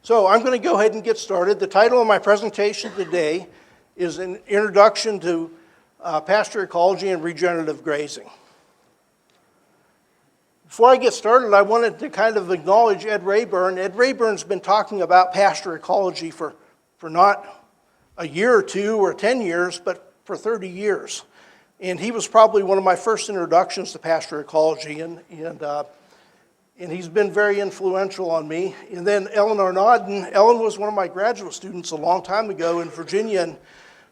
So I'm going to go ahead and get started. The title of my presentation today is an introduction to pasture ecology and regenerative grazing. Before I get started, I wanted to kind of acknowledge Ed Rayburn. Ed Rayburn's been talking about pasture ecology for not a year or two or 10 years, but for 30 years. And he was probably one of my first introductions to pasture ecology, and he's been very influential on me. And then Ellen Arnaudin. Ellen was one of my graduate students a long time ago in Virginia, and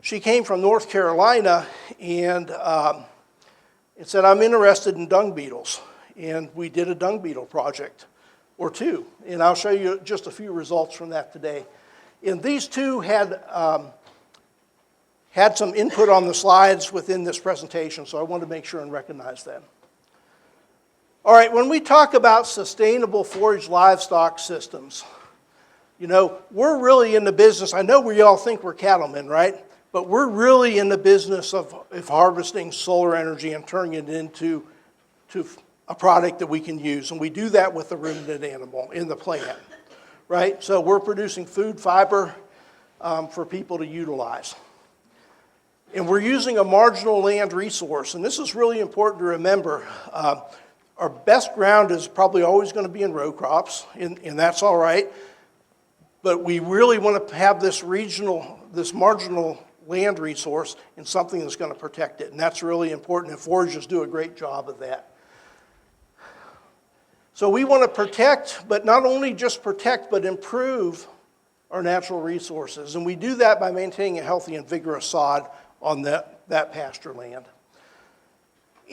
she came from North Carolina and said, I'm interested in dung beetles. And we did a dung beetle project, or two. And I'll show you just a few results from that today. And these two had some input on the slides within this presentation, so I wanted to make sure and recognize them. All right, when we talk about sustainable forage livestock systems, you know, we're really in the business, I know we all think we're cattlemen, right? But we're really in the business of harvesting solar energy and turning it into a product that we can use. And we do that with the ruminant animal in the plant, right? So we're producing food fiber for people to utilize. And we're using a marginal land resource. And this is really important to remember. Our best ground is probably always going to be in row crops, and that's all right. But we really want to have this marginal land resource in something that's going to protect it. And that's really important, and forages do a great job of that. So we want to protect, but not only just protect, but improve our natural resources. And we do that by maintaining a healthy and vigorous sod on that pasture land.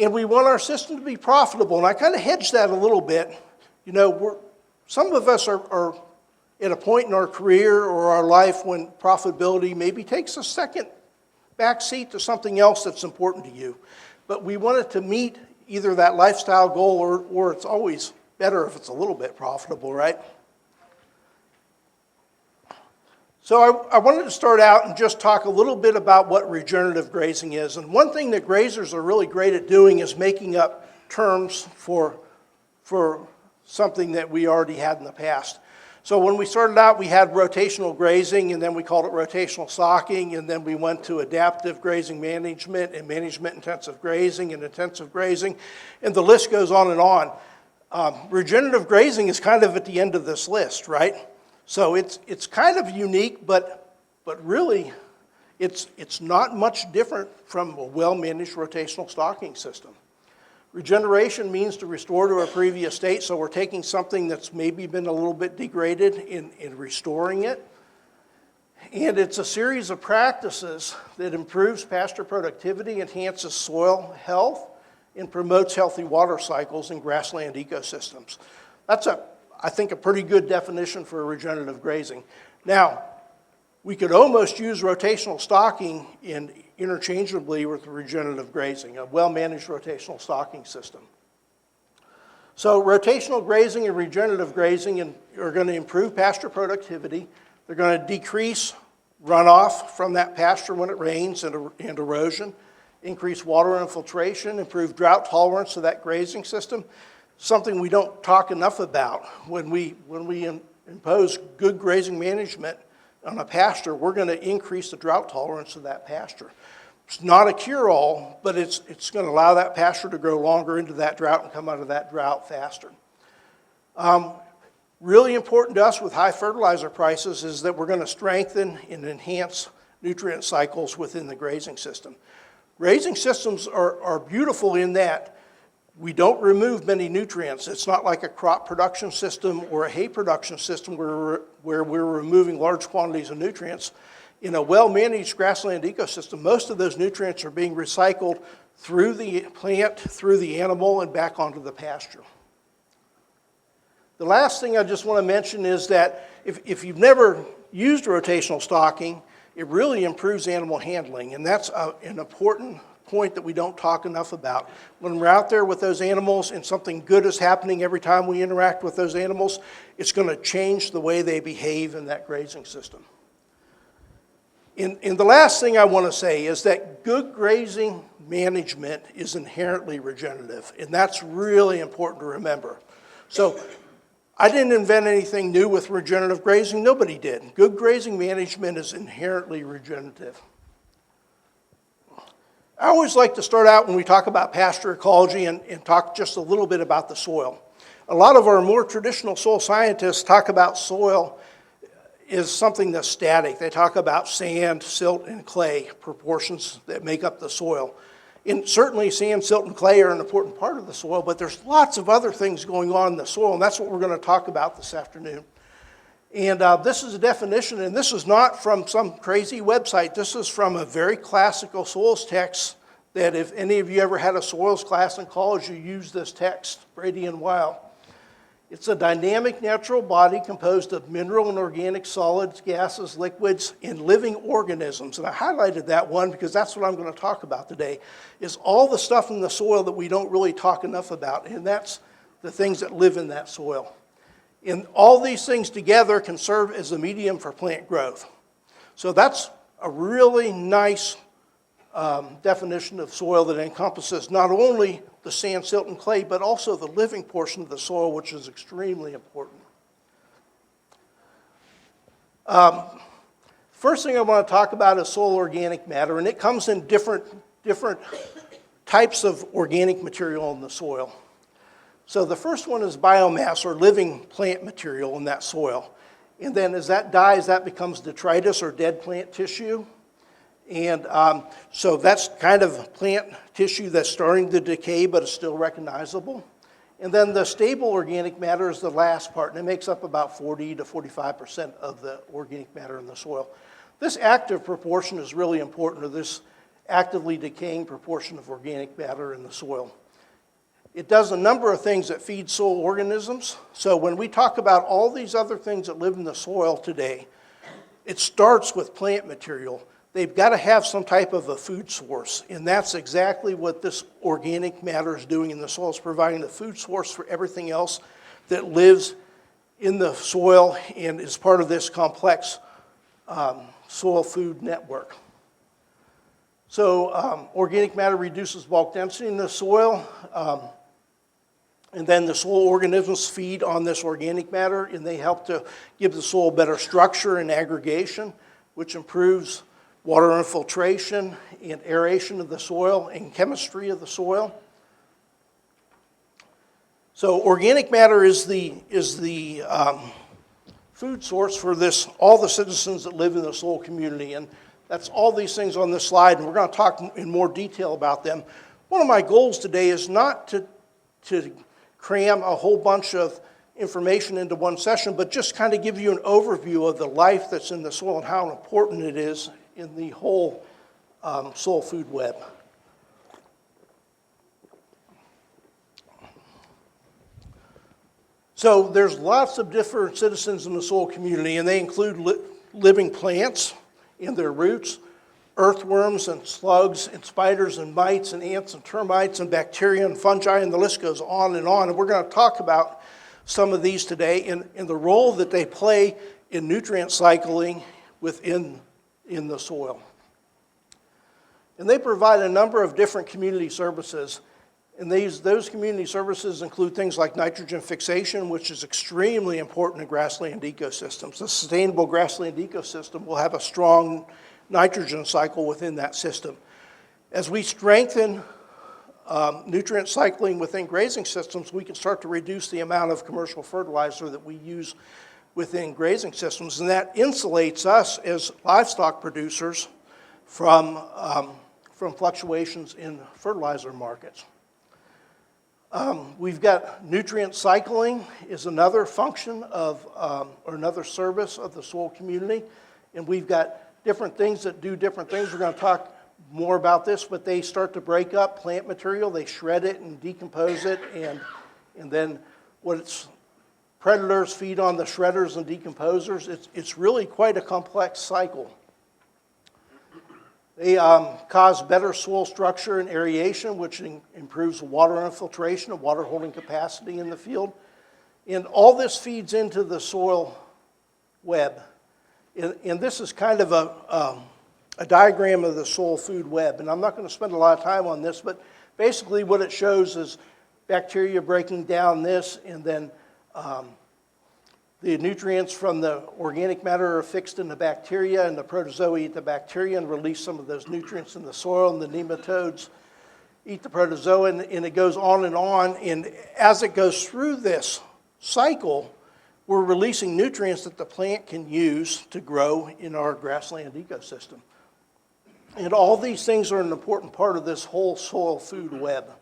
And we want our system to be profitable. And I kind of hedge that a little bit. You know, some of us are at a point in our career or our life when profitability maybe takes a second backseat to something else that's important to you. But we want it to meet either that lifestyle goal or it's always better if it's a little bit profitable, right? So I wanted to start out and just talk a little bit about what regenerative grazing is. And one thing that grazers are really great at doing is making up terms for something that we already had in the past. So when we started out, we had rotational grazing, and then we called it rotational stocking, and then we went to adaptive grazing management and management intensive grazing and intensive grazing, and the list goes on and on. Regenerative grazing is kind of at the end of this list, right? So it's kind of unique, but really it's not much different from a well-managed rotational stocking system. Regeneration means to restore to a previous state, so we're taking something that's maybe been a little bit degraded and restoring it. And it's a series of practices that improves pasture productivity, enhances soil health, and promotes healthy water cycles in grassland ecosystems. That's, I think, a pretty good definition for regenerative grazing. Now, we could almost use rotational stocking interchangeably with regenerative grazing, a well-managed rotational stocking system. So rotational grazing and regenerative grazing are going to improve pasture productivity. They're going to decrease runoff from that pasture when it rains and erosion, increase water infiltration, improve drought tolerance of that grazing system. Something we don't talk enough about. When we impose good grazing management on a pasture, we're going to increase the drought tolerance of that pasture. It's not a cure-all, but it's going to allow that pasture to grow longer into that drought and come out of that drought faster. Really important to us with high fertilizer prices is that we're going to strengthen and enhance nutrient cycles within the grazing system. Grazing systems are beautiful in that we don't remove many nutrients. It's not like a crop production system or a hay production system where we're removing large quantities of nutrients. In a well-managed grassland ecosystem, most of those nutrients are being recycled through the plant, through the animal, and back onto the pasture. The last thing I just want to mention is that if you've never used rotational stocking, it really improves animal handling, and that's an important point that we don't talk enough about. When we're out there with those animals and something good is happening every time we interact with those animals, it's going to change the way they behave in that grazing system. And the last thing I want to say is that good grazing management is inherently regenerative, and that's really important to remember. So I didn't invent anything new with regenerative grazing. Nobody did. Good grazing management is inherently regenerative. I always like to start out when we talk about pasture ecology and talk just a little bit about the soil. A lot of our more traditional soil scientists talk about soil is something that's static. They talk about sand, silt, and clay proportions that make up the soil. And certainly sand, silt, and clay are an important part of the soil, but there's lots of other things going on in the soil, and that's what we're going to talk about this afternoon. And this is a definition, and this is not from some crazy website. This is from a very classical soils text that if any of you ever had a soils class in college, you use this text, Brady and Weil. It's a dynamic natural body composed of mineral and organic solids, gases, liquids, and living organisms. And I highlighted that one because that's what I'm going to talk about today, is all the stuff in the soil that we don't really talk enough about, and that's the things that live in that soil. And all these things together can serve as a medium for plant growth. So that's a really nice definition of soil that encompasses not only the sand, silt, and clay, but also the living portion of the soil, which is extremely important. First thing I want to talk about is soil organic matter, and it comes in different types of organic material in the soil. So the first one is biomass, or living plant material in that soil. And then as that dies, that becomes detritus, or dead plant tissue. And so that's kind of plant tissue that's starting to decay, but is still recognizable. And then the stable organic matter is the last part, and it makes up about 40 to 45% of the organic matter in the soil. This active proportion is really important, or this actively decaying proportion of organic matter in the soil. It does a number of things that feed soil organisms. So when we talk about all these other things that live in the soil today, it starts with plant material. They've got to have some type of a food source, and that's exactly what this organic matter is doing in the soil. It's providing the food source for everything else that lives in the soil and is part of this complex soil food network. So organic matter reduces bulk density in the soil, and then the soil organisms feed on this organic matter, and they help to give the soil better structure and aggregation, which improves water infiltration and aeration of the soil and chemistry of the soil. So organic matter is the food source for all the citizens that live in the soil community, and that's all these things on this slide, and we're going to talk in more detail about them. One of my goals today is not to cram a whole bunch of information into one session, but just kind of give you an overview of the life that's in the soil and how important it is in the whole soil food web. So there's lots of different citizens in the soil community, and they include living plants and their roots, earthworms and slugs and spiders and mites and ants and termites and bacteria and fungi, and the list goes on. And we're going to talk about some of these today and the role that they play in nutrient cycling within the soil. And they provide a number of different community services. And those community services include things like nitrogen fixation, which is extremely important in grassland ecosystems. A sustainable grassland ecosystem will have a strong nitrogen cycle within that system. As we strengthen nutrient cycling within grazing systems, we can start to reduce the amount of commercial fertilizer that we use within grazing systems, and that insulates us as livestock producers from fluctuations in fertilizer markets. We've got nutrient cycling is another function of, or another service of the soil community, and we've got different things that do different things. We're going to talk more about this, but they start to break up plant material, they shred it and decompose it, and then predators feed on the shredders and decomposers. It's really quite a complex cycle. They cause better soil structure and aeration, which improves water infiltration and water holding capacity in the field. And all this feeds into the soil web. And this is kind of a diagram of the soil food web. And I'm not going to spend a lot of time on this, but basically what it shows is bacteria breaking down this, and then The nutrients from the organic matter are fixed in the bacteria, and the protozoa eat the bacteria and release some of those nutrients in the soil, and the nematodes eat the protozoa, and it goes on. And as it goes through this cycle, we're releasing nutrients that the plant can use to grow in our grassland ecosystem. And all these things are an important part of this whole soil food web.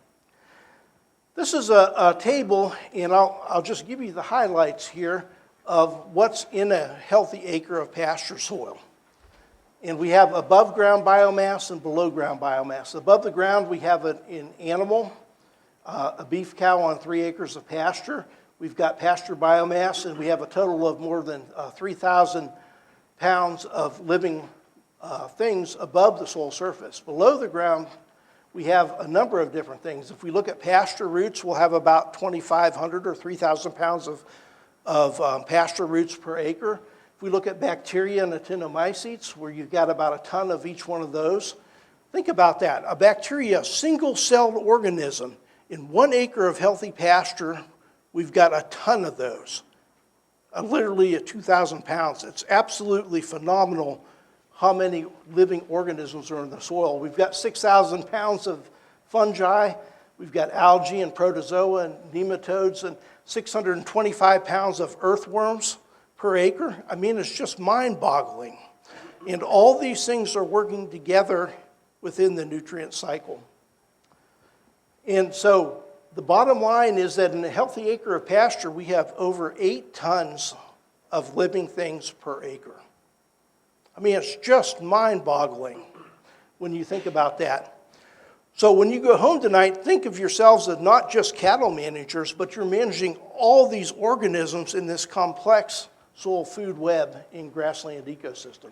This is a table, and I'll just give you the highlights here of what's in a healthy acre of pasture soil. And we have above ground biomass and below ground biomass. Above the ground, we have an animal, a beef cow on 3 acres of pasture. We've got pasture biomass, and we have a total of more than 3,000 pounds of living things above the soil surface. Below the ground, we have a number of different things. If we look at pasture roots, we'll have about 2,500 or 3,000 pounds of pasture roots per acre. If we look at bacteria and actinomycetes, where you've got about a ton of each one of those, think about that. A bacteria, single-celled organism, in 1 acre of healthy pasture, we've got a ton of those, literally at 2,000 pounds. It's absolutely phenomenal how many living organisms are in the soil. We've got 6,000 pounds of fungi. We've got algae and protozoa and nematodes and 625 pounds of earthworms per acre. I mean, it's just mind-boggling. And all these things are working together within the nutrient cycle. And so the bottom line is that in a healthy acre of pasture, we have over 8 tons of living things per acre. I mean, it's just mind-boggling when you think about that. So when you go home tonight, think of yourselves as not just cattle managers, but you're managing all these organisms in this complex soil food web in grassland ecosystem.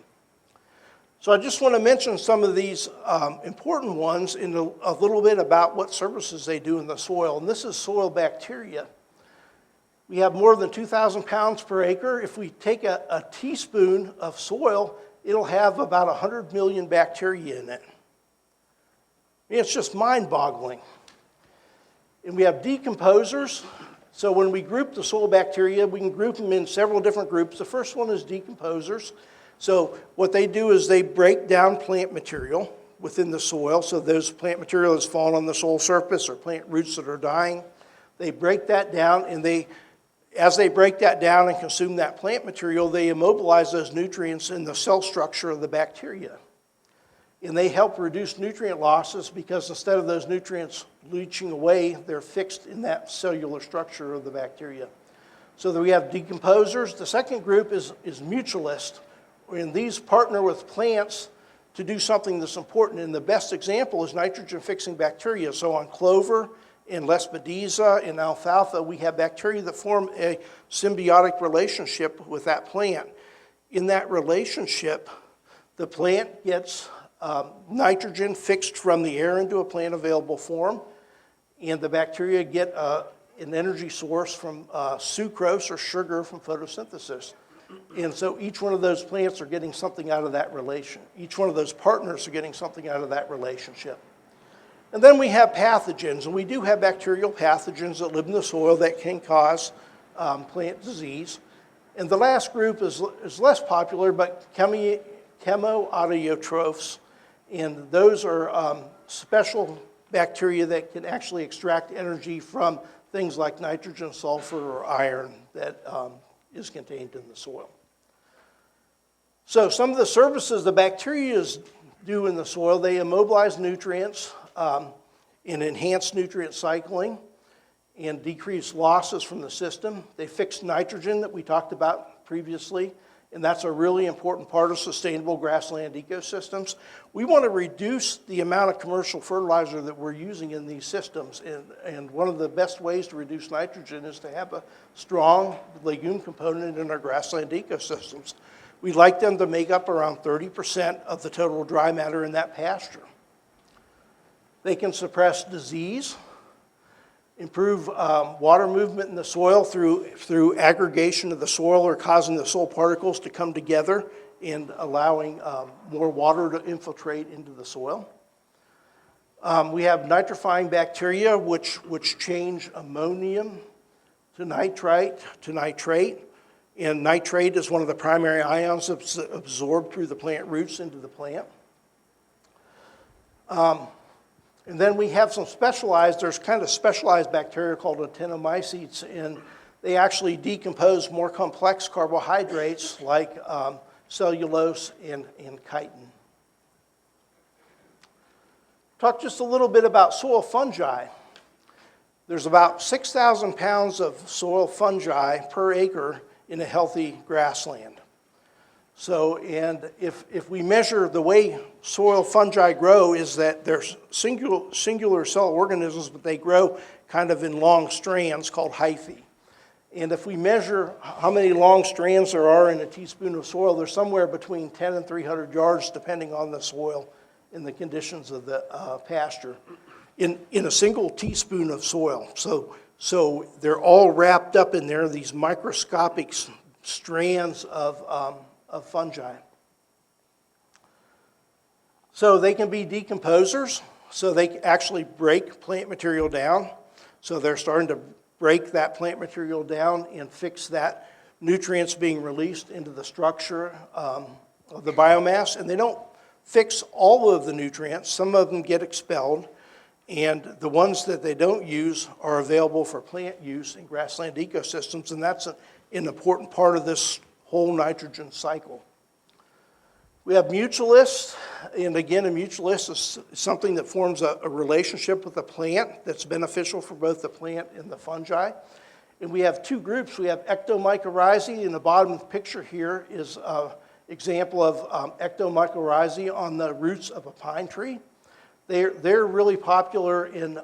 So I just want to mention some of these important ones in a little bit about what services they do in the soil. And this is soil bacteria. We have more than 2,000 pounds per acre. If we take a teaspoon of soil, it'll have about 100 million bacteria in it. I mean, it's just mind-boggling. And we have decomposers. So when we group the soil bacteria, we can group them in several different groups. The first one is decomposers. So what they do is they break down plant material within the soil. So those plant material that's fallen on the soil surface or plant roots that are dying, they break that down, and as they break that down and consume that plant material, they immobilize those nutrients in the cell structure of the bacteria. And they help reduce nutrient losses because instead of those nutrients leaching away, they're fixed in that cellular structure of the bacteria. So that we have decomposers. The second group is mutualists, and these partner with plants to do something that's important. And the best example is nitrogen-fixing bacteria. So on clover, in Lespedeza, in alfalfa, we have bacteria that form a symbiotic relationship with that plant. In that relationship, the plant gets nitrogen fixed from the air into a plant available form, and the bacteria get an energy source from sucrose or sugar from photosynthesis. And so each one of those plants are getting something out of that relation. Each one of those partners are getting something out of that relationship. And then we have pathogens, and we do have bacterial pathogens that live in the soil that can cause plant disease. And the last group is less popular, but chemoautotrophs, and those are special bacteria that can actually extract energy from things like nitrogen, sulfur, or iron that is contained in the soil. So some of the services the bacteria do in the soil, they immobilize nutrients, and enhance nutrient cycling and decrease losses from the system. They fix nitrogen that we talked about previously, and that's a really important part of sustainable grassland ecosystems. We want to reduce the amount of commercial fertilizer that we're using in these systems, and one of the best ways to reduce nitrogen is to have a strong legume component in our grassland ecosystems. We like them to make up around 30% of the total dry matter in that pasture. They can suppress disease, improve water movement in the soil through aggregation of the soil or causing the soil particles to come together and allowing more water to infiltrate into the soil. We have nitrifying bacteria which change ammonium to nitrite to nitrate, And nitrate is one of the primary ions that's absorbed through the plant roots into the plant. And then we have some there's kind of specialized bacteria called actinomycetes, and they actually decompose more complex carbohydrates like cellulose and chitin. Talk just a little bit about soil fungi. There's about 6,000 pounds of soil fungi per acre in a healthy grassland. So, and if we measure the way soil fungi grow is that there's singular cell organisms, but they grow kind of in long strands called hyphae. And if we measure how many long strands there are in a teaspoon of soil, there's somewhere between 10 and 300 yards, depending on the soil and the conditions of the pasture, in a single teaspoon of soil. So they're all wrapped up in there, these microscopic strands of fungi. So they can be decomposers, so they actually break plant material down. So they're starting to break that plant material down and fix that nutrients being released into the structure of the biomass. And they don't fix all of the nutrients. Some of them get expelled, and the ones that they don't use are available for plant use in grassland ecosystems, and that's an important part of this whole nitrogen cycle. We have mutualists, and again, a mutualist is something that forms a relationship with the plant that's beneficial for both the plant and the fungi. And we have two groups. We have ectomycorrhizae. In the bottom of the picture here is an example of ectomycorrhizae on the roots of a pine tree. They're really popular in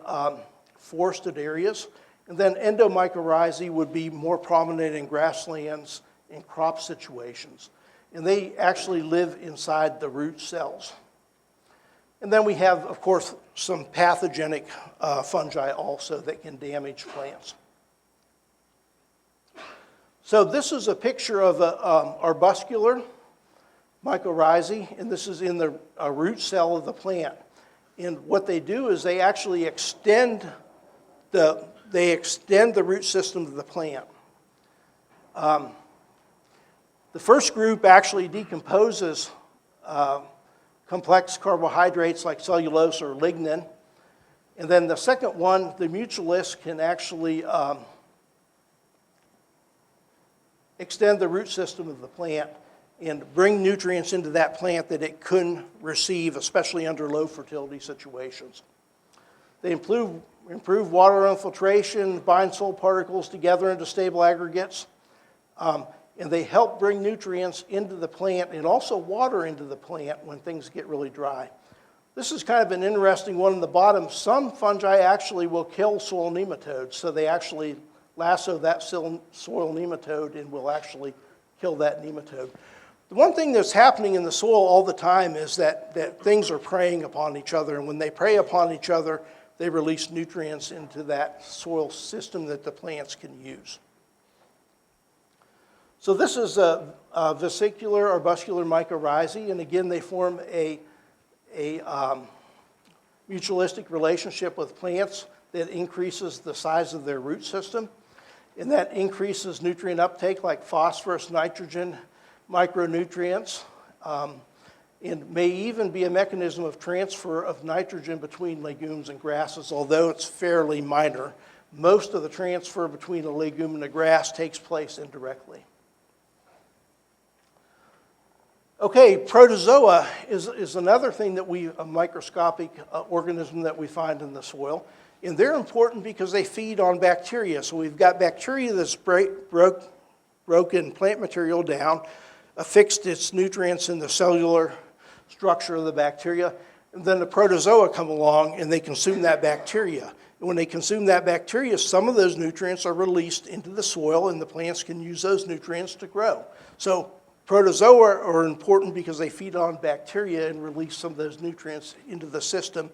forested areas. And then endomycorrhizae would be more prominent in grasslands and crop situations. And they actually live inside the root cells. And then we have, of course, some pathogenic fungi also that can damage plants. So this is a picture of an arbuscular mycorrhizae, and this is in the root cell of the plant. And what they do is they actually extend the root system of the plant. The first group actually decomposes complex carbohydrates like cellulose or lignin. And then the second one, the mutualist, can actually extend the root system of the plant and bring nutrients into that plant that it couldn't receive, especially under low fertility situations. They improve water infiltration, bind soil particles together into stable aggregates, and they help bring nutrients into the plant and also water into the plant when things get really dry. This is kind of an interesting one in the bottom. Some fungi actually will kill soil nematodes, so they actually lasso that soil nematode and will actually kill that nematode. The one thing that's happening in the soil all the time is that things are preying upon each other, and when they prey upon each other, they release nutrients into that soil system that the plants can use. So this is a vesicular arbuscular mycorrhizae, and again, they form a mutualistic relationship with plants that increases the size of their root system, and that increases nutrient uptake like phosphorus, nitrogen, micronutrients, and may even be a mechanism of transfer of nitrogen between legumes and grasses, although it's fairly minor. Most of the transfer between a legume and a grass takes place indirectly. Okay, protozoa is another thing that a microscopic organism that we find in the soil. And they're important because they feed on bacteria. So we've got bacteria that's broken plant material down, affixed its nutrients in the cellular structure of the bacteria, and then the protozoa come along and they consume that bacteria. And when they consume that bacteria, some of those nutrients are released into the soil, and the plants can use those nutrients to grow. So protozoa are important because they feed on bacteria and release some of those nutrients into the system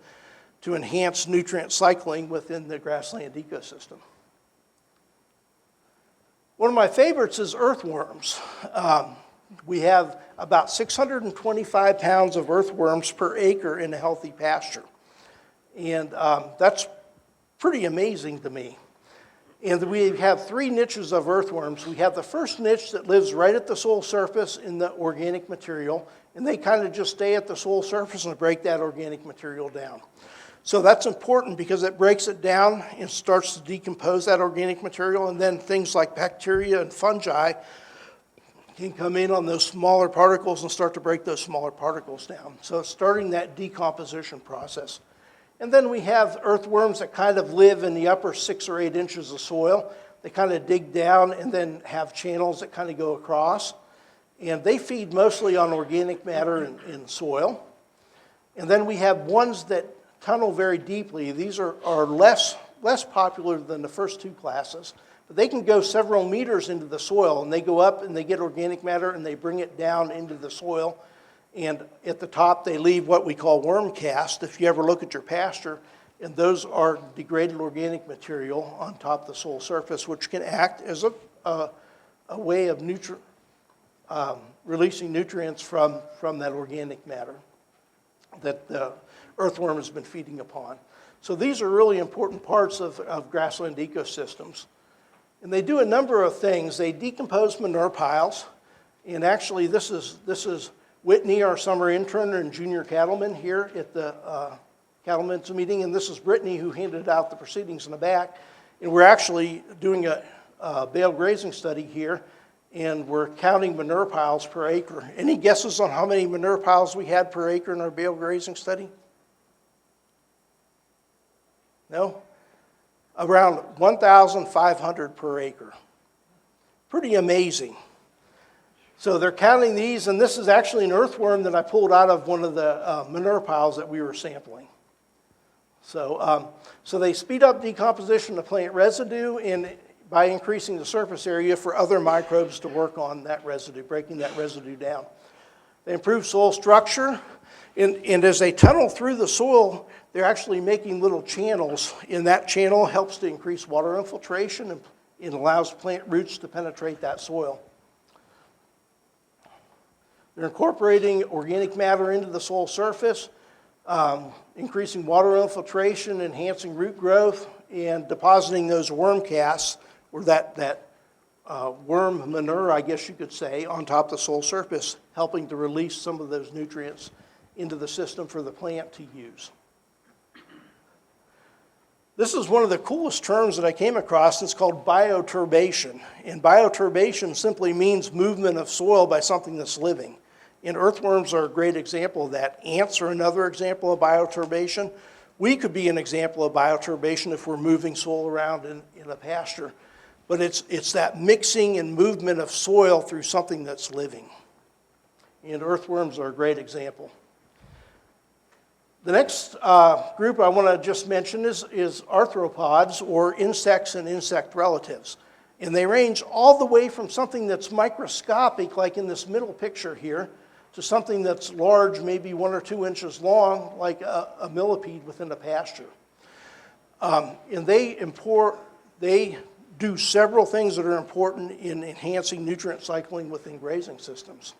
to enhance nutrient cycling within the grassland ecosystem. One of my favorites is earthworms. We have about 625 pounds of earthworms per acre in a healthy pasture. And that's pretty amazing to me. And we have three niches of earthworms. We have the first niche that lives right at the soil surface in the organic material, and they kind of just stay at the soil surface and break that organic material down. So that's important because it breaks it down and starts to decompose that organic material, and then things like bacteria and fungi can come in on those smaller particles and start to break those smaller particles down. So starting that decomposition process. And then we have earthworms that kind of live in the upper 6 or 8 inches of soil. They kind of dig down and then have channels that kind of go across. And they feed mostly on organic matter in soil. And then we have ones that tunnel very deeply. These are less popular than the first two classes. But they can go several meters into the soil, and they go up and they get organic matter and they bring it down into the soil. And at the top, they leave what we call worm cast, if you ever look at your pasture. And those are degraded organic material on top of the soil surface, which can act as a way of releasing nutrients from that organic matter that the earthworm has been feeding upon. So these are really important parts of grassland ecosystems. And they do a number of things. They decompose manure piles. And actually, this is Whitney, our summer intern and junior cattleman here at the cattlemen's meeting, and this is Brittany who handed out the proceedings in the back. And we're actually doing a bale grazing study here, and we're counting manure piles per acre. Any guesses on how many manure piles we had per acre in our bale grazing study? No? Around 1,500 per acre. Pretty amazing. So they're counting these, and this is actually an earthworm that I pulled out of one of the manure piles that we were sampling. So they speed up decomposition of plant residue by increasing the surface area for other microbes to work on that residue, breaking that residue down. They improve soil structure, and as they tunnel through the soil, they're actually making little channels, and that channel helps to increase water infiltration and it allows plant roots to penetrate that soil. They're incorporating organic matter into the soil surface, increasing water infiltration, enhancing root growth, and depositing those worm casts, or that worm manure, I guess you could say, on top of the soil surface, helping to release some of those nutrients into the system for the plant to use. This is one of the coolest terms that I came across. It's called bioturbation. And bioturbation simply means movement of soil by something that's living. And earthworms are a great example of that. Ants are another example of bioturbation. We could be an example of bioturbation if we're moving soil around in a pasture. But it's that mixing and movement of soil through something that's living. And earthworms are a great example. The next group I want to just mention is arthropods, or insects and insect relatives. And they range all the way from something that's microscopic, like in this middle picture here, to something that's large, maybe 1 or 2 inches long, like a millipede within a pasture. And they do several things that are important in enhancing nutrient cycling within grazing systems.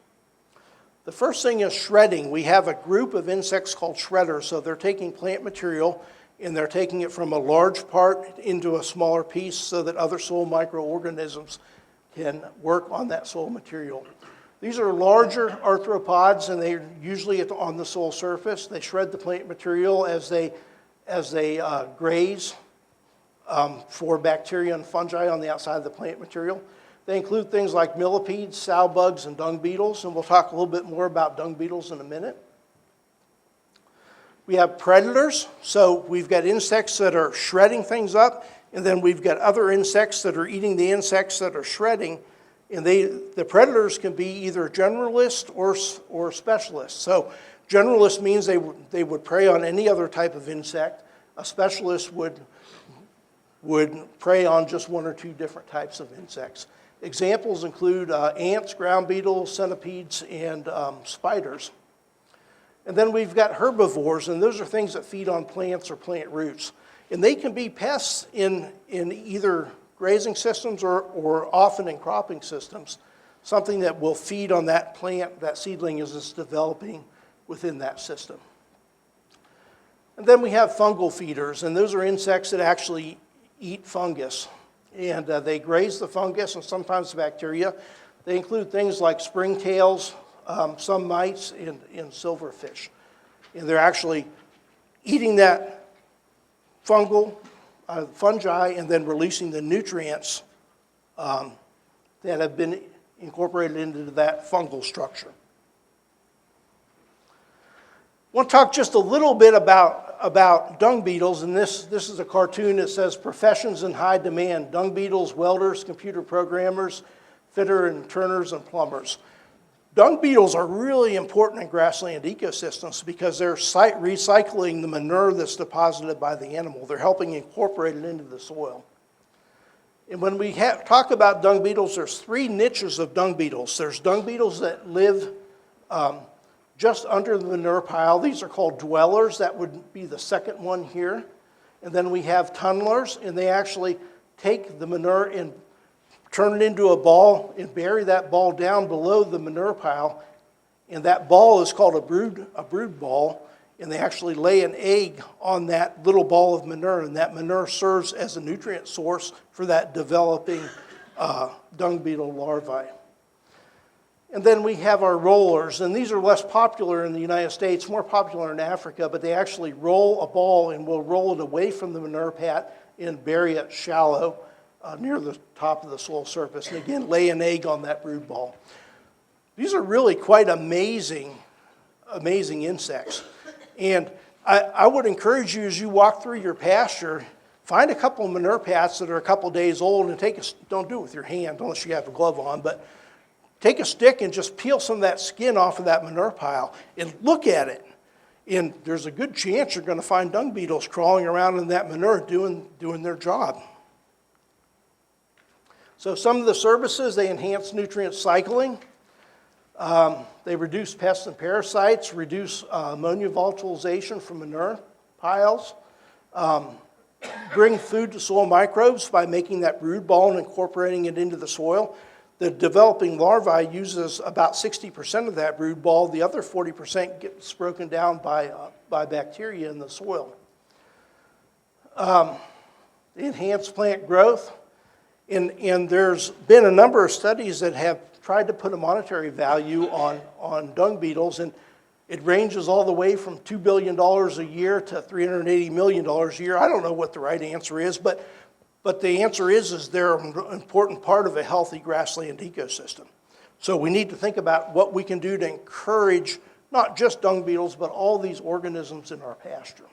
The first thing is shredding. We have a group of insects called shredders. So they're taking plant material and they're taking it from a large part into a smaller piece so that other soil microorganisms can work on that soil material. These are larger arthropods, and they're usually on the soil surface. They shred the plant material as they graze for bacteria and fungi on the outside of the plant material. They include things like millipedes, sow bugs, and dung beetles, and we'll talk a little bit more about dung beetles in a minute. We have predators, so we've got insects that are shredding things up, and then we've got other insects that are eating the insects that are shredding, and the predators can be either generalist or specialist. So generalist means they would prey on any other type of insect. A specialist would prey on just 1 or 2 different types of insects. Examples include ants, ground beetles, centipedes, and spiders. And then we've got herbivores, and those are things that feed on plants or plant roots. And they can be pests in either grazing systems or often in cropping systems, something that will feed on that plant, that seedling as it's developing within that system. And then we have fungal feeders, and those are insects that actually eat fungus. and they graze the fungus and sometimes the bacteria. They include things like springtails, some mites, and silverfish. And they're actually eating that fungi and then releasing the nutrients that have been incorporated into that fungal structure. I want to talk just a little bit about dung beetles, and this is a cartoon that says professions in high demand: dung beetles, welders, computer programmers, fitter and turners, and plumbers. Dung beetles are really important in grassland ecosystems because they're recycling the manure that's deposited by the animal. They're helping incorporate it into the soil. And when we talk about dung beetles, there's three niches of dung beetles. There's dung beetles that live just under the manure pile. These are called dwellers. That would be the second one here. And then we have tunnelers, and they actually take the manure and turn it into a ball and bury that ball down below the manure pile. And that ball is called a brood ball, and they actually lay an egg on that little ball of manure, and that manure serves as a nutrient source for that developing dung beetle larvae. And then we have our rollers, and these are less popular in the United States, more popular in Africa, but they actually roll a ball and will roll it away from the manure pat and bury it shallow near the top of the soil surface, and again lay an egg on that brood ball. These are really quite amazing insects. And I would encourage you, as you walk through your pasture, find a couple of manure pats that are a couple days old and don't do it with your hand unless you have a glove on, but take a stick and just peel some of that skin off of that manure pile and look at it. And there's a good chance you're going to find dung beetles crawling around in that manure doing their job. So some of the services: they enhance nutrient cycling. They reduce pests and parasites, reduce ammonia volatilization from manure piles, bring food to soil microbes by making that brood ball and incorporating it into the soil. The developing larvae uses about 60% of that brood ball. The other 40% gets broken down by bacteria in the soil. Enhance plant growth. And there's been a number of studies that have tried to put a monetary value on dung beetles, and it ranges all the way from $2 billion a year to $380 million a year. I don't know what the right answer is, but the answer is they're an important part of a healthy grassland ecosystem. So we need to think about what we can do to encourage not just dung beetles, but all these organisms in our pasture.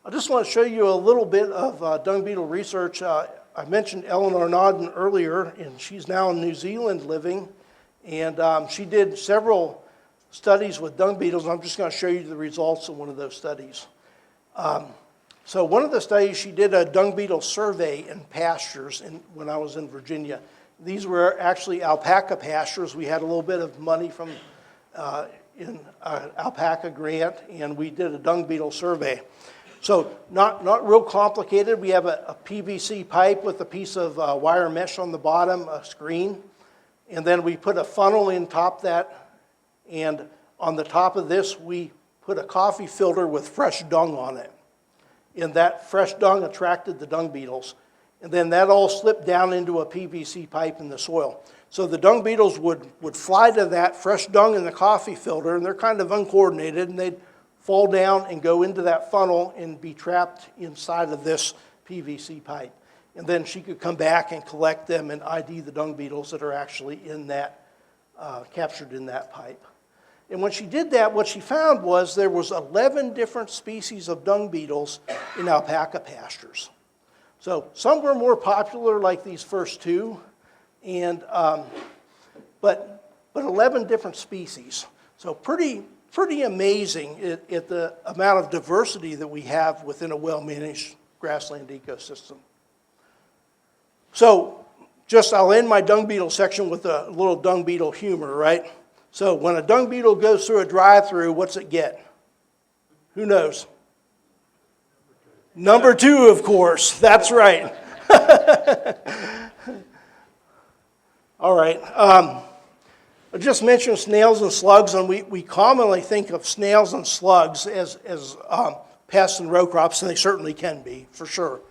I just want to show you a little bit of dung beetle research. I mentioned Eleanor Nodden earlier, and she's now in New Zealand living, and she did several studies with dung beetles. I'm just going to show you the results of one of those studies. So one of the studies, she did a dung beetle survey in pastures when I was in Virginia. These were actually alpaca pastures. We had a little bit of money from an alpaca grant, and we did a dung beetle survey. So not real complicated. We have a PVC pipe with a piece of wire mesh on the bottom, a screen, and then we put a funnel in top that, and on the top of this we put a coffee filter with fresh dung on it. And that fresh dung attracted the dung beetles. And then that all slipped down into a PVC pipe in the soil. So the dung beetles would fly to that fresh dung in the coffee filter, and they're kind of uncoordinated, and they'd fall down and go into that funnel and be trapped inside of this PVC pipe. And then she could come back and collect them and ID the dung beetles that are actually in that, captured in that pipe. And when she did that, what she found was there was 11 different species of dung beetles in alpaca pastures. So some were more popular, like these first two, and but 11 different species. So pretty amazing at the amount of diversity that we have within a well-managed grassland ecosystem. So I'll end my dung beetle section with a little dung beetle humor, right? So when a dung beetle goes through a drive-through, what's it get? Who knows? Number two, of course. That's right. All right. I just mentioned snails and slugs, and we commonly think of snails and slugs as pests and row crops, and they certainly can be, for sure.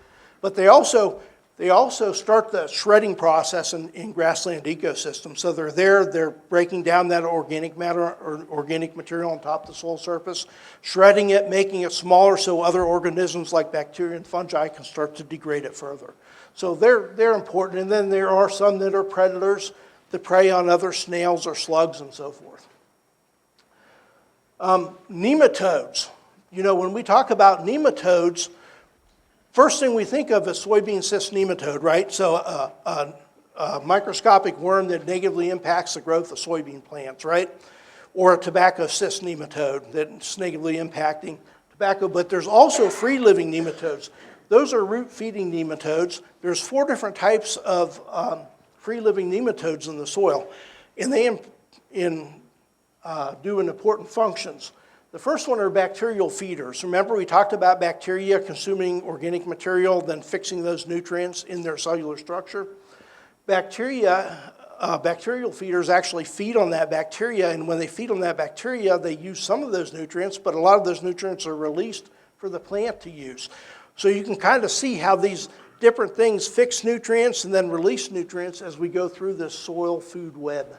But they also They also start the shredding process in grassland ecosystems. So they're breaking down that organic matter or organic material on top of the soil surface, shredding it, making it smaller so other organisms like bacteria and fungi can start to degrade it further. So they're important. And then there are some that are predators that prey on other snails or slugs and so forth. Nematodes. You know, when we talk about nematodes, first thing we think of is soybean cyst nematode, right? So a microscopic worm that negatively impacts the growth of soybean plants, right? Or a tobacco cyst nematode that's negatively impacting tobacco. But there's also free-living nematodes. Those are root-feeding nematodes. There's 4 different types of free-living nematodes in the soil, and they do important functions. The first one are bacterial feeders. Remember, we talked about bacteria consuming organic material, then fixing those nutrients in their cellular structure. Bacterial feeders actually feed on that bacteria, and when they feed on that bacteria, they use some of those nutrients, but a lot of those nutrients are released for the plant to use. So you can kind of see how these different things fix nutrients and then release nutrients as we go through this soil food web.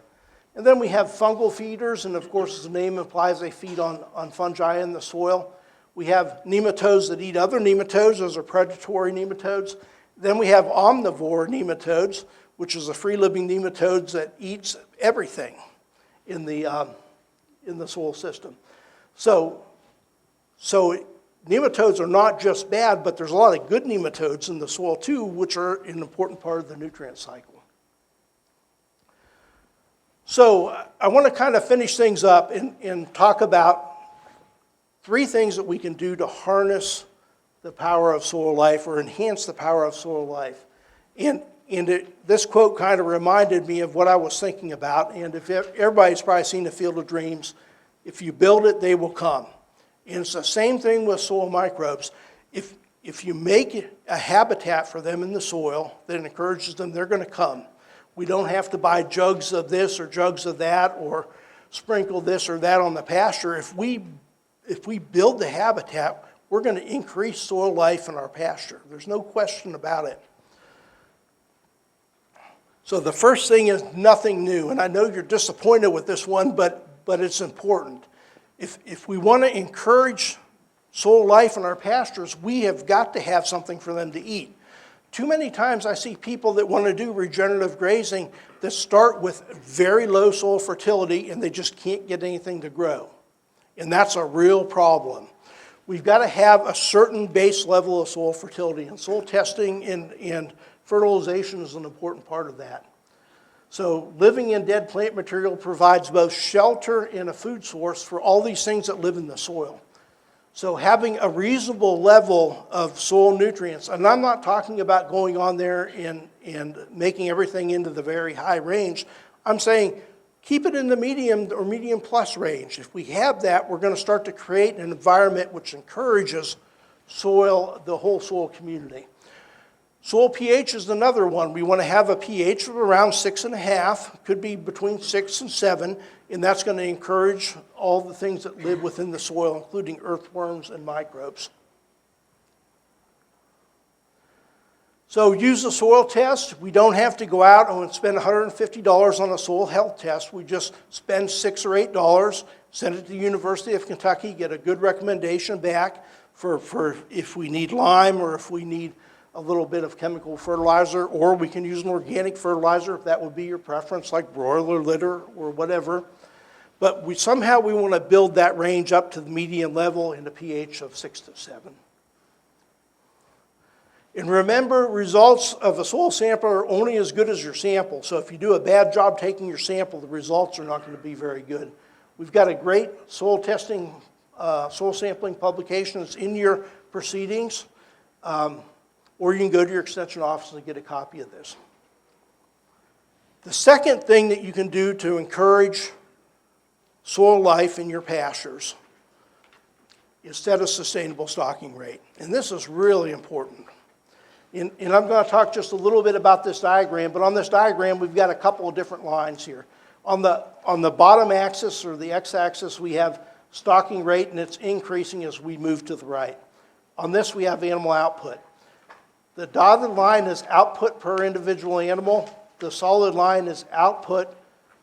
And then we have fungal feeders, and of course, as the name implies, they feed on fungi in the soil. We have nematodes that eat other nematodes. Those are predatory nematodes. Then we have omnivore nematodes, which is a free-living nematodes that eats everything in the soil system. So nematodes are not just bad, but there's a lot of good nematodes in the soil too, which are an important part of the nutrient cycle. So I want to kind of finish things up and talk about 3 things that we can do to harness the power of soil life or enhance the power of soil life. And this quote kind of reminded me of what I was thinking about. And if everybody's probably seen the Field of Dreams, if you build it, they will come. And it's the same thing with soil microbes. If you make a habitat for them in the soil that encourages them, they're going to come. We don't have to buy jugs of this or jugs of that or sprinkle this or that on the pasture. If we build the habitat, we're going to increase soil life in our pasture. There's no question about it. So the first thing is nothing new. And I know you're disappointed with this one, but it's important. If we want to encourage soil life in our pastures, we have got to have something for them to eat. Too many times I see people that want to do regenerative grazing that start with very low soil fertility and they just can't get anything to grow. And that's a real problem. We've got to have a certain base level of soil fertility, and soil testing and fertilization is an important part of that. So living in dead plant material provides both shelter and a food source for all these things that live in the soil. So having a reasonable level of soil nutrients, and I'm not talking about going on there and making everything into the very high range. I'm saying keep it in the medium or medium plus range. If we have that, we're going to start to create an environment which encourages the whole soil community. Soil pH is another one. We want to have a pH of around 6.5, could be between 6 and 7, and that's going to encourage all the things that live within the soil, including earthworms and microbes. So use a soil test. We don't have to go out and spend $150 on a soil health test. We just spend $6 or $8, send it to the University of Kentucky, get a good recommendation back for if we need lime or if we need a little bit of chemical fertilizer, or we can use an organic fertilizer if that would be your preference, like broiler litter or whatever. But we want to build that range up to the median level in a pH of 6 to 7. And remember, results of a soil sample are only as good as your sample. So if you do a bad job taking your sample, the results are not going to be very good. We've got a great soil testing, soil sampling publication that's in your proceedings. Or you can go to your extension office and get a copy of this. The second thing that you can do to encourage soil life in your pastures is set a sustainable stocking rate. And this is really important. And I'm going to talk just a little bit about this diagram, but on this diagram we've got a couple of different lines here. On the bottom axis, or the x-axis, we have stocking rate, and it's increasing as we move to the right. On this we have animal output. The dotted line is output per individual animal. The solid line is output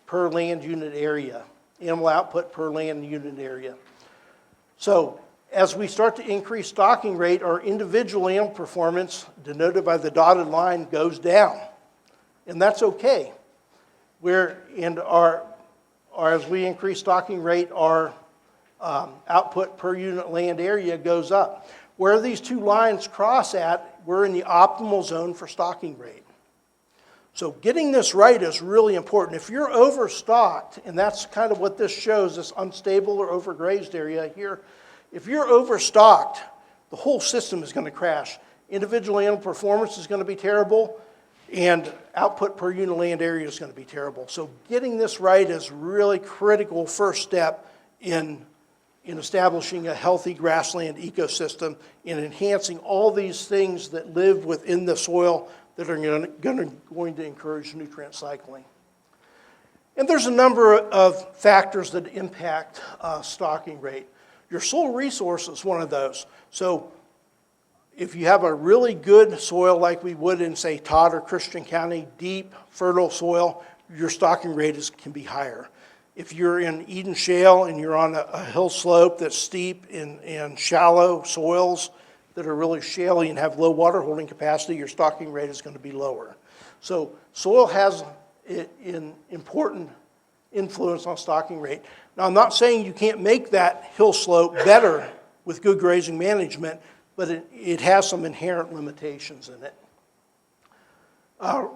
per land unit area, animal output per land unit area. So as we start to increase stocking rate, our individual animal performance, denoted by the dotted line, goes down. And that's okay. As we increase stocking rate, our output per unit land area goes up. Where these two lines cross at, we're in the optimal zone for stocking rate. So getting this right is really important. If you're overstocked, and that's kind of what this shows, this unstable or overgrazed area here, if you're overstocked, the whole system is going to crash. Individual animal performance is going to be terrible, and output per unit land area is going to be terrible. So getting this right is really critical first step in establishing a healthy grassland ecosystem, in enhancing all these things that live within the soil that are going to encourage nutrient cycling. And there's a number of factors that impact stocking rate. Your soil resource is one of those. So if you have a really good soil like we would in, say, Todd or Christian County, deep, fertile soil, your stocking rate can be higher. If you're in Eden Shale and you're on a hill slope that's steep and shallow soils that are really shaly and have low water holding capacity, your stocking rate is going to be lower. So soil has an important influence on stocking rate. Now, I'm not saying you can't make that hill slope better with good grazing management, but it has some inherent limitations in it.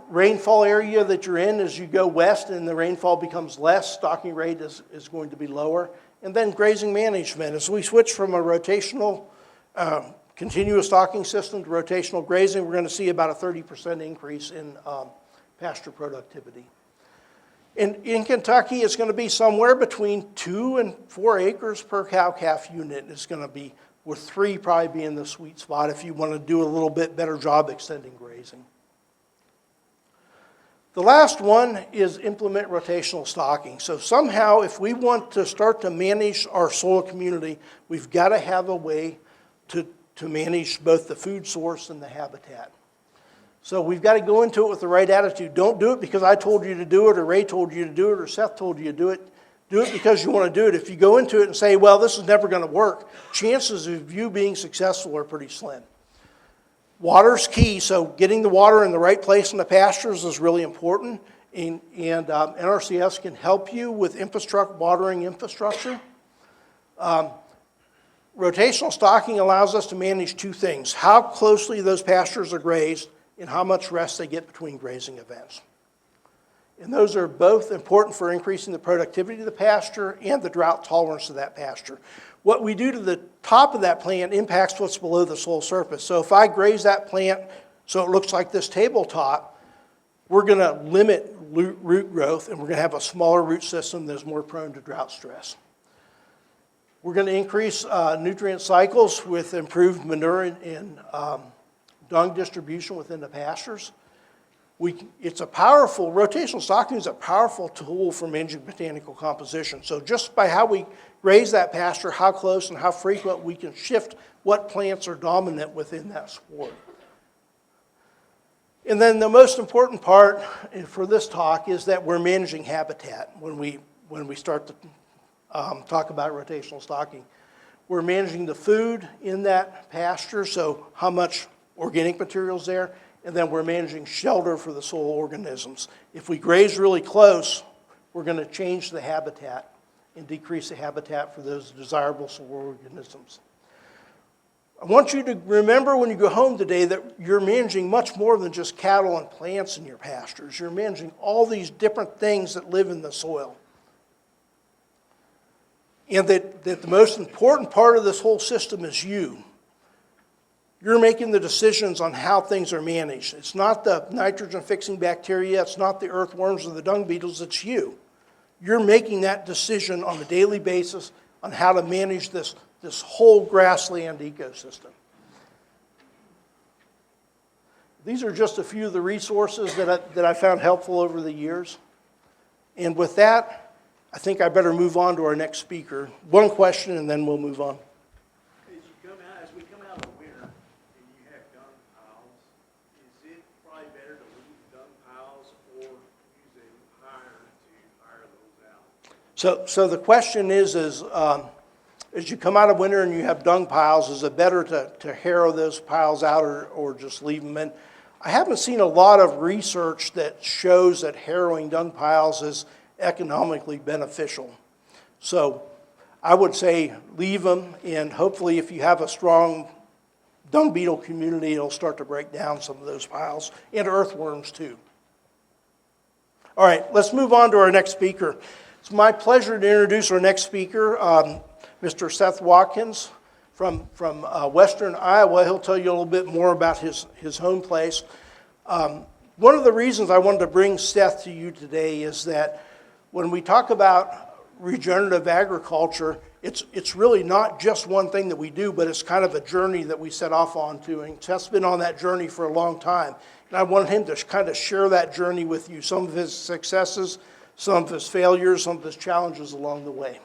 Rainfall area that you're in, as you go west and the rainfall becomes less, stocking rate is going to be lower. And then grazing management. As we switch from a rotational continuous stocking system to rotational grazing, we're going to see about a 30% increase in pasture productivity. In Kentucky, it's going to be somewhere between 2 and 4 acres per cow-calf unit. It's going to be, with 3 probably being the sweet spot if you want to do a little bit better job extending grazing. The last one is implement rotational stocking. So somehow, if we want to start to manage our soil community, we've got to have a way to manage both the food source and the habitat. So we've got to go into it with the right attitude. Don't do it because I told you to do it, or Ray told you to do it, or Seth told you to do it. Do it because you want to do it. If you go into it and say, well, this is never going to work, chances of you being successful are pretty slim. Water's key, so getting the water in the right place in the pastures is really important, and NRCS can help you with watering infrastructure. Rotational stocking allows us to manage 2 things: how closely those pastures are grazed and how much rest they get between grazing events. And those are both important for increasing the productivity of the pasture and the drought tolerance of that pasture. What we do to the top of that plant impacts what's below the soil surface. So if I graze that plant so it looks like this tabletop, we're going to limit root growth, and we're going to have a smaller root system that is more prone to drought stress. We're going to increase nutrient cycles with improved manure and dung distribution within the pastures. Rotational stocking is a powerful tool for managing botanical composition. So just by how we graze that pasture, how close and how frequent, we can shift what plants are dominant within that sward. And then the most important part for this talk is that we're managing habitat when we start to talk about rotational stocking. We're managing the food in that pasture, so how much organic material is there, and then we're managing shelter for the soil organisms. If we graze really close, we're going to change the habitat and decrease the habitat for those desirable soil organisms. I want you to remember when you go home today that you're managing much more than just cattle and plants in your pastures. You're managing all these different things that live in the soil. And that the most important part of this whole system is you. You're making the decisions on how things are managed. It's not the nitrogen-fixing bacteria, it's not the earthworms or the dung beetles, it's you. You're making that decision on a daily basis on how to manage this whole grassland ecosystem. These are just a few of the resources that I found helpful over the years. And with that, I think I better move on to our next speaker. One question and then we'll move on. As we come out of the winter and you have dung piles, So the question is as you come out of winter and you have dung piles, is it better to harrow those piles out or just leave them in? I haven't seen a lot of research that shows that harrowing dung piles is economically beneficial. So I would say leave them, and hopefully if you have a strong dung beetle community, it'll start to break down some of those piles, and earthworms too. All right, let's move on to our next speaker. It's my pleasure to introduce our next speaker, Mr. Seth Watkins from western Iowa. He'll tell you a little bit more about his home place. One of the reasons I wanted to bring Seth to you today is that when we talk about regenerative agriculture, it's really not just one thing that we do, but it's kind of a journey that we set off onto. And Seth's been on that journey for a long time. And I wanted him to kind of share that journey with you, some of his successes, some of his failures, some of his challenges along the way.